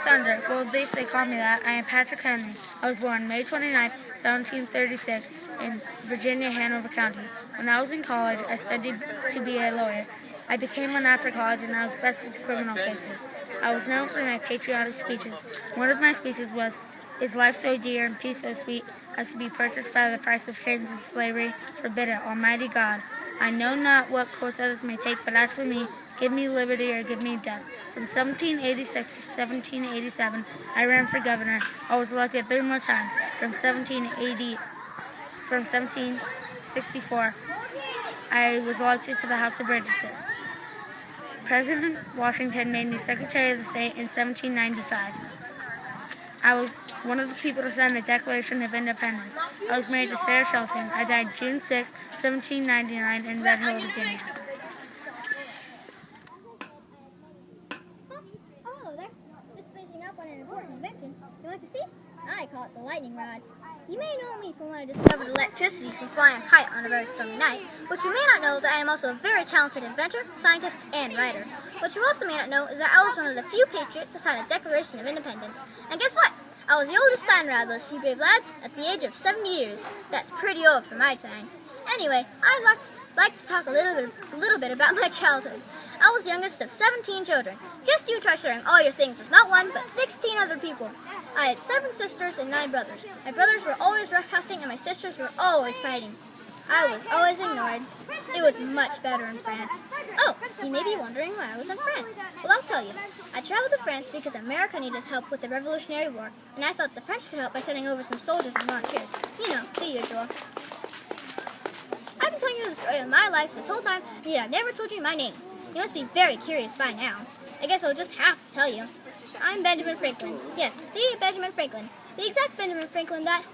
Thunder. Well, at least they call me that. I am Patrick Henry. I was born May 29, 1736, in Virginia, Hanover County. When I was in college, I studied to be a lawyer. I became one after college, and I was best with criminal cases. I was known for my patriotic speeches. One of my speeches was, "Is life so dear and peace so sweet as to be purchased by the price of chains and slavery? Forbid it, Almighty God. I know not what course others may take, but as for me, give me liberty or give me death." From 1786 to 1787, I ran for governor. I was elected 3 more times. From 1764, I was elected to the House of Burgesses. President Washington made me Secretary of the State in 1795. I was one of the people to sign the Declaration of Independence. I was married to Sarah Shelton. I died June 6, 1799 in Red Hill, Virginia. Oh, there. Just finishing up on an important invention. You want to see? I call it the lightning rod. You may know me from when I discovered electricity from flying a kite on a very stormy night, but you may not know that I am also a very talented inventor, scientist, and writer. What you also may not know is that I was one of the few patriots to sign the Declaration of Independence. And guess what? I was the oldest signer out of those few brave lads at the age of 70 years. That's pretty old for my time. Anyway, I'd like to talk a little bit about my childhood. I was the youngest of 17 children. Just you try sharing all your things with not one, but 16 other people. I had 7 sisters and 9 brothers. My brothers were always roughhousing and my sisters were always fighting. I was always ignored. It was much better in France. Oh, you may be wondering why I was in France. Well, I'll tell you. I traveled to France because America needed help with the Revolutionary War, and I thought the French could help by sending over some soldiers and volunteers. You know, the usual. I've been telling you the story of my life this whole time, and yet I've never told you my name. You must be very curious by now. I guess I'll just have to tell you. I'm Benjamin Franklin. Yes, the Benjamin Franklin. The exact Benjamin Franklin that...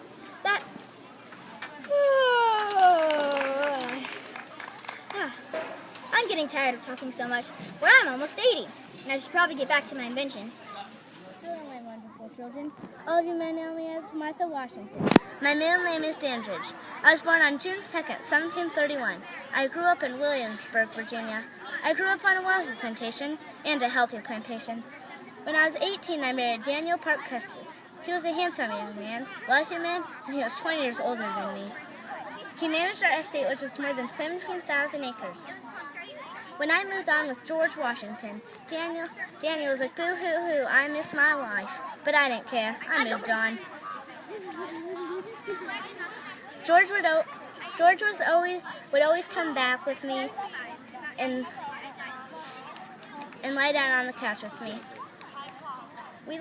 I'm getting tired of talking so much. Well, I'm almost 80, and I should probably get back to my invention. Hello, my wonderful children. All of you may know me as Martha Washington. My middle name is Dandridge. I was born on June 2nd, 1731. I grew up in Williamsburg, Virginia. I grew up on a wealthy plantation and a healthy plantation. When I was 18, I married Daniel Park Custis. He was a handsome young man, wealthy man, and he was 20 years older than me. He managed our estate, which was more than 17,000 acres. When I moved on with George Washington, Daniel was like, "Boo-hoo-hoo, I miss my wife." But I didn't care. I moved on. George would always come back with me and lie down on the couch with me. We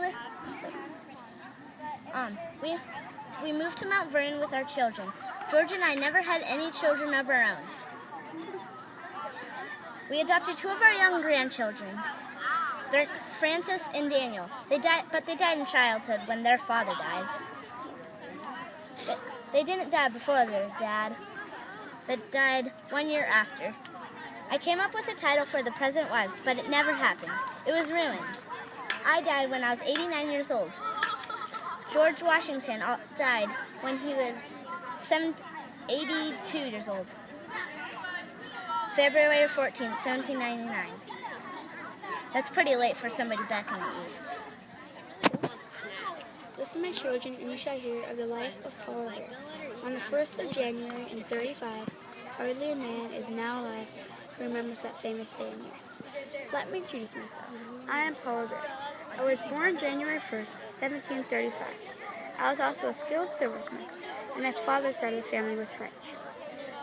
moved to Mount Vernon with our children. George and I never had any children of our own. We adopted 2 of our young grandchildren. They're Francis and Daniel. They died in childhood when their father died. They didn't die before their dad. They died 1 year after. I came up with a title for the present wives, but it never happened. It was ruined. I died when I was 89 years old. George Washington died when he was 82 years old. February 14, 1799. That's pretty late for somebody back in the East. Listen, my children, and you shall hear of the life of Paul Revere. On the 1st of January in 35, hardly a man is now alive who remembers that famous day and year. Let me introduce myself. I am Paul Revere. I was born January 1st, 1735. I was also a skilled silversmith, and my father's side of the family was French.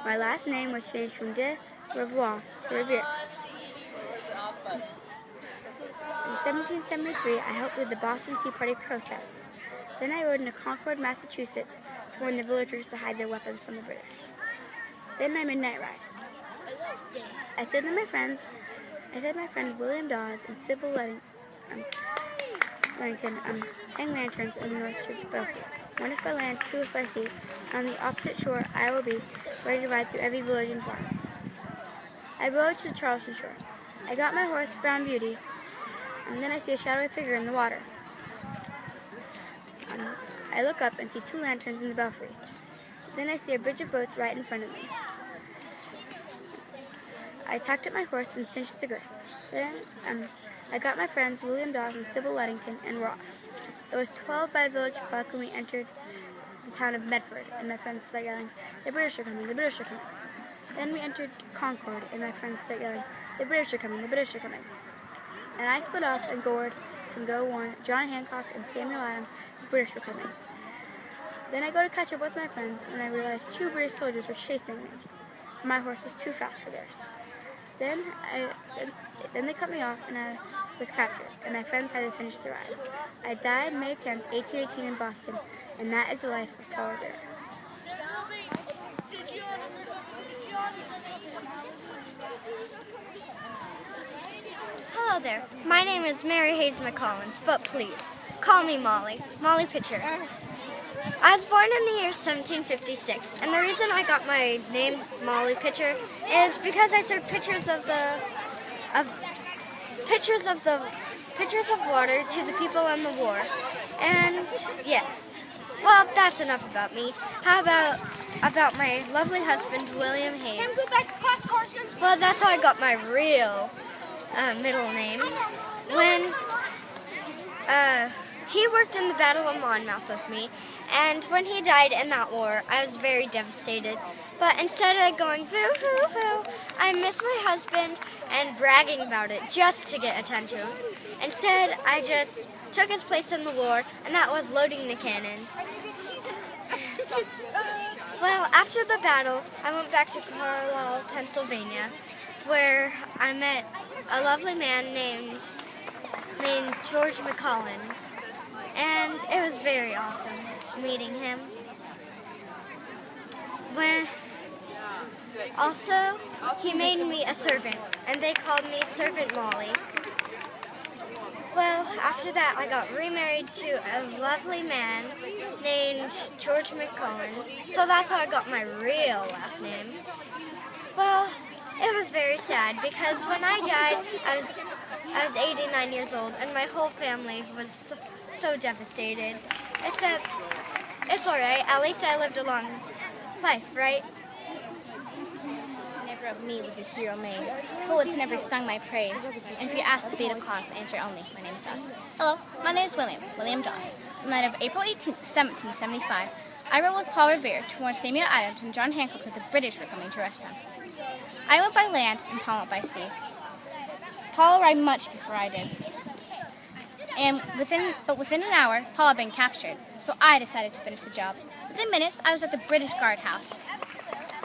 My last name was changed from de Revoir to Revere. In 1773, I helped lead the Boston Tea Party protest. Then I rode into Concord, Massachusetts, to warn the villagers to hide their weapons from the British. Then my midnight ride. I said my friends William Dawes and Sybil Wellington hang lanterns in the North Church Belfry. 1 if by land, 2 if by sea. On the opposite shore, I will be ready to ride through every village and farm. I rode to the Charleston shore. I got my horse, Brown Beauty, and then I see a shadowy figure in the water. I look up and see 2 lanterns in the belfry. Then I see a bridge of boats right in front of me. I tacked up my horse and cinched the girth. Then I got my friends William Dawson, Sybil Weddington, and Ross. It was 12 by Village Park when we entered the town of Medford, and my friends started yelling, "The British are coming, the British are coming." Then we entered Concord, and my friends started yelling, "The British are coming, the British are coming." And I split off and gored and go warn John Hancock and Samuel Adams the British were coming. Then I go to catch up with my friends when I realized 2 British soldiers were chasing me. My horse was too fast for theirs. Then they cut me off and I was captured, and my friends had to finish the ride. I died May 10th, 1818 in Boston, and that is the life of Polar Bear. Hello there. My name is Mary Hayes McCollins, but please, call me Molly. Molly Pitcher. I was born in the year 1756, and the reason I got my name Molly Pitcher is because I served pictures of water to the people in the war. And yes. Well, that's enough about me. How about my lovely husband, William Hayes? Can we go back to class, Carson? Well, that's how I got my real middle name. When he worked in the Battle of Monmouth with me, and when he died in that war, I was very devastated. But instead of going boo hoo hoo, I miss my husband and bragging about it just to get attention. Instead, I just took his place in the war, and that was loading the cannon. Well, after the battle, I went back to Carlisle, Pennsylvania, where I met a lovely man named George McCollins, and it was very awesome meeting him. Also, he made me a servant, and they called me Servant Molly. Well, after that, I got remarried to a lovely man named George McCollins, so that's how I got my real last name. Well, it was very sad because when I died, I was 89 years old, and my whole family was so devastated. Except, it's alright, at least I lived a long life, right? Never of me was a hero made. Poets never sung my praise. And if you ask to be at a cost, answer only, my name is Dawes. Hello, my name is William Dawes. On the night of April 18th, 1775, I rode with Paul Revere to warn Samuel Adams and John Hancock that the British were coming to arrest them. I went by land and Paul went by sea. Paul arrived much before I did. But within an hour, Paul had been captured, so I decided to finish the job. Within minutes, I was at the British guardhouse,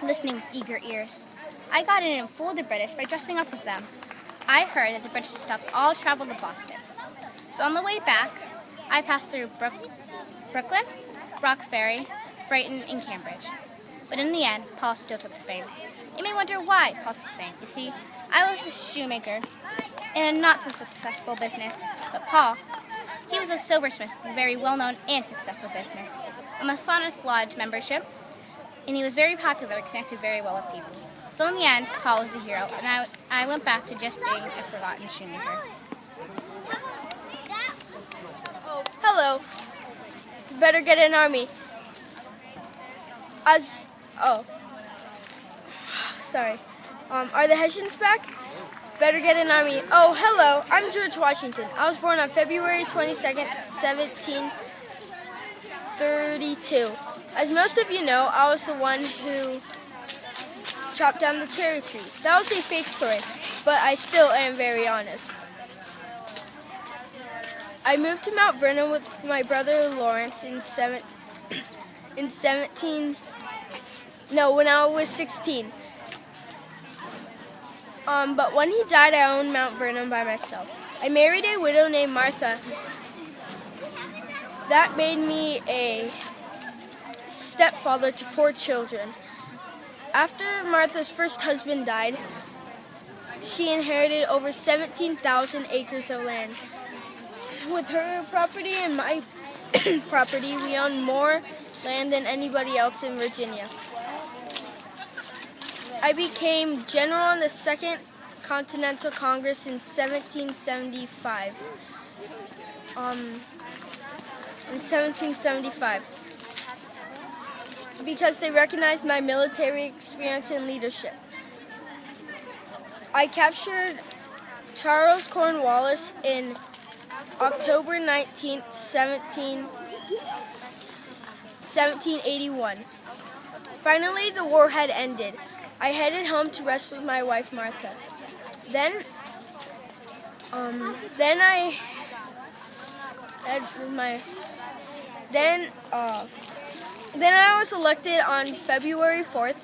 listening with eager ears. I got in and fooled the British by dressing up as them. I heard that the British had stopped all travel to Boston. So on the way back, I passed through Brooklyn, Roxbury, Brighton, and Cambridge. But in the end, Paul still took the fame. You may wonder why Paul took the fame. You see, I was a shoemaker in a not-so-successful business, but Paul, he was a silversmith with a very well-known and successful business, a Masonic Lodge membership, and he was very popular and connected very well with people. So in the end, Paul was a hero, and I went back to just being a forgotten shoemaker. Hello. Better get an army. Sorry. Are the Hessians back? Better get an army. Oh, hello. I'm George Washington. I was born on February 22nd, 1732. As most of you know, I was the one who chopped down the cherry tree. That was a fake story, but I still am very honest. I moved to Mount Vernon with my brother Lawrence when I was 16. But when he died, I owned Mount Vernon by myself. I married a widow named Martha. That made me a stepfather to 4 children. After Martha's first husband died, she inherited over 17,000 acres of land. With her property and my property, we own more land than anybody else in Virginia. I became general on the Second Continental Congress in 1775. Because they recognized my military experience and leadership. I captured Charles Cornwallis in October 19th, 1781. Finally, the war had ended. I headed home to rest with my wife, Martha. Then I was elected on February 4th,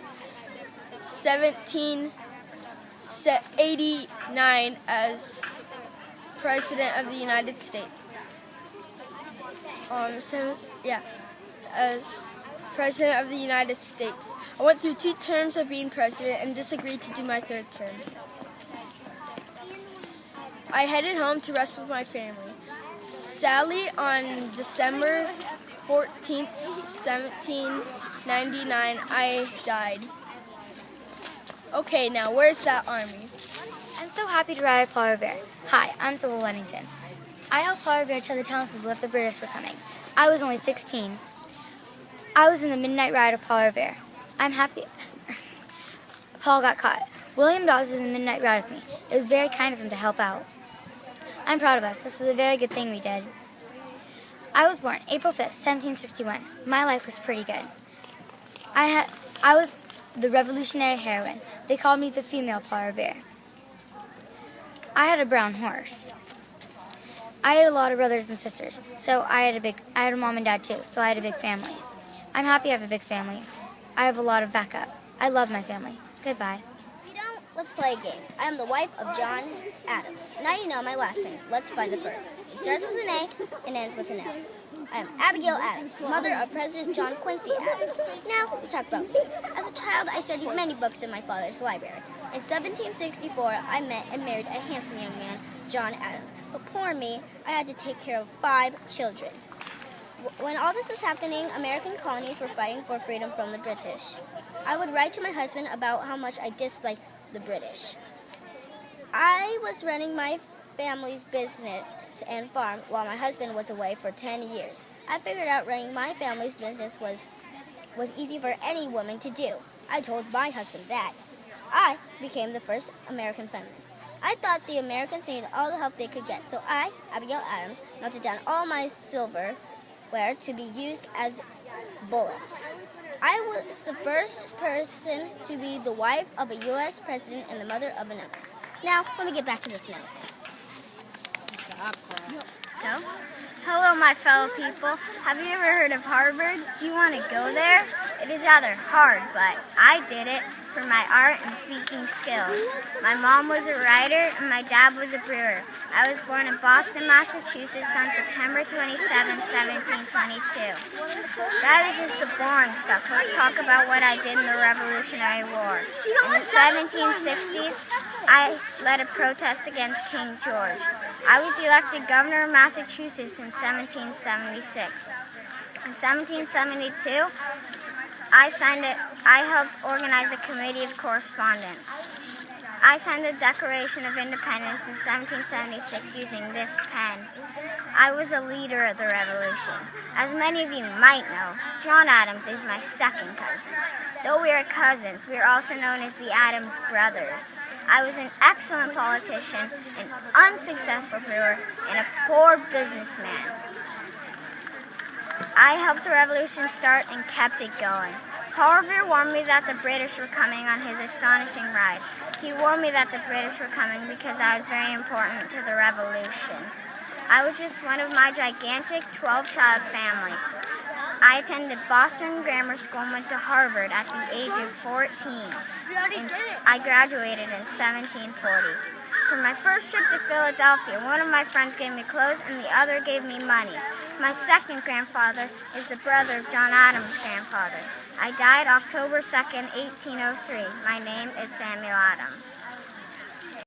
1789 as President of the United States. As President of the United States. I went through 2 terms of being president and disagreed to do my 3rd term. I headed home to rest with my family. Sadly, on December 14th, 1799, I died. Okay, now where's that army? I'm so happy to ride a polar bear. Hi, I'm Sybil Weddington. I helped polar bear tell the townspeople that the British were coming. I was only 16. I was in the midnight ride of polar bear. I'm happy Paul got caught. William Dawes was in the midnight ride with me. It was very kind of him to help out. I'm proud of us. This is a very good thing we did. I was born April 5th, 1761. My life was pretty good. I was the revolutionary heroine. They called me the female polar bear. I had a brown horse. I had a lot of brothers and sisters, so I had a mom and dad too, so I had a big family. I'm happy I have a big family. I have a lot of backup. I love my family. Goodbye. You don't? Let's play a game. I am the wife of John Adams. Now you know my last name. Let's find the first. It starts with an A and ends with an L. I am Abigail Adams, mother of President John Quincy Adams. Now, let's talk about me. As a child, I studied many books in my father's library. In 1764, I met and married a handsome young man, John Adams. But poor me, I had to take care of 5 children. When all this was happening, American colonies were fighting for freedom from the British. I would write to my husband about how much I disliked the British. I was running my family's business and farm while my husband was away for 10 years. I figured out running my family's business was easy for any woman to do. I told my husband that. I became the first American feminist. I thought the Americans needed all the help they could get, so I, Abigail Adams, melted down all my silverware to be used as bullets. I was the first person to be the wife of a U.S. president and the mother of another. Now, let me get back to this note. No? Hello, my fellow people. Have you ever heard of Harvard? Do you want to go there? It is rather hard, but I did it for my art and speaking skills. My mom was a writer and my dad was a brewer. I was born in Boston, Massachusetts on September 27, 1722. That is just the boring stuff. Let's talk about what I did in the Revolutionary War. In the 1760s, I led a protest against King George. I was elected governor of Massachusetts in 1776. In 1772, I helped organize a committee of correspondence. I signed the Declaration of Independence in 1776 using this pen. I was a leader of the revolution. As many of you might know, John Adams is my second cousin. Though we are cousins, we are also known as the Adams brothers. I was an excellent politician, an unsuccessful brewer, and a poor businessman. I helped the revolution start and kept it going. Paul Revere warned me that the British were coming on his astonishing ride. He warned me that the British were coming because I was very important to the revolution. I was just one of my gigantic 12-child family. I attended Boston Grammar School and went to Harvard at the age of 14. I graduated in 1740. For my first trip to Philadelphia, one of my friends gave me clothes and the other gave me money. My second grandfather is the brother of John Adams' grandfather. I died October 2nd, 1803. My name is Samuel Adams.